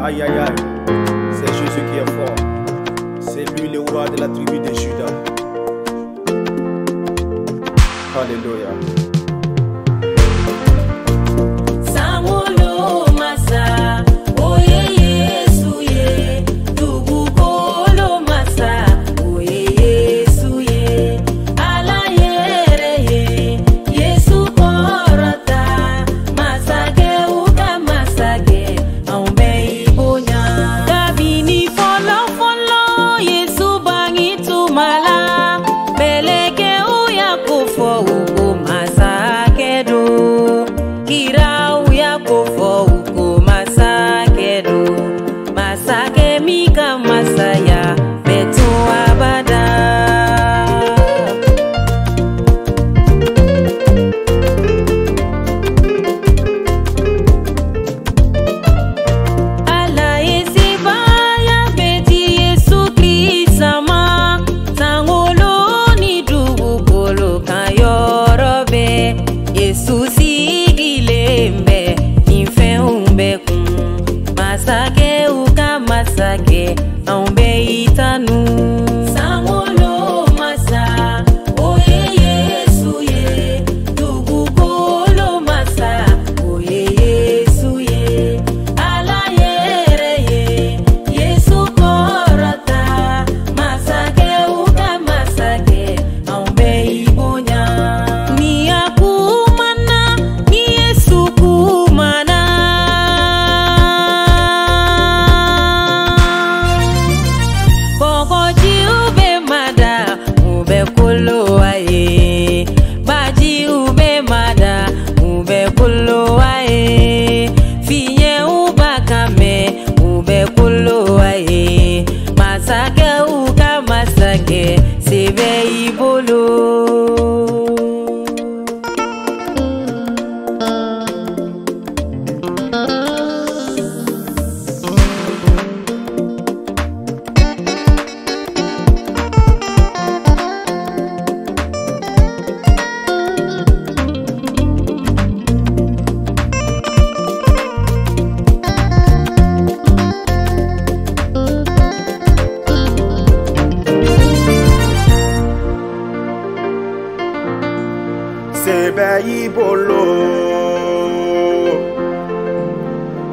Aïe aïe aïe, c'est Jésus qui est fort. C'est lui le roi de la tribu de Juda. Alléluia.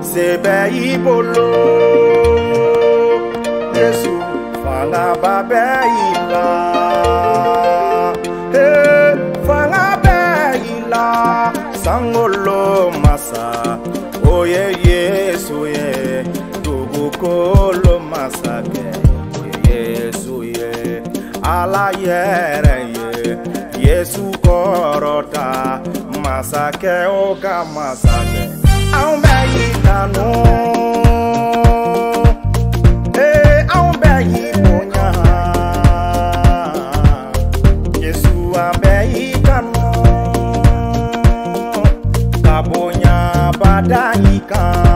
Sebeyibolo Yesu fanga babeila fanga beila sangolo masa oye Yesu ye tugukolo masa Yesu ye ala yere ye Yesu korota masake oka masake Aumbeitano Aumbeitonya Yesu ambeitano Kabonya badaika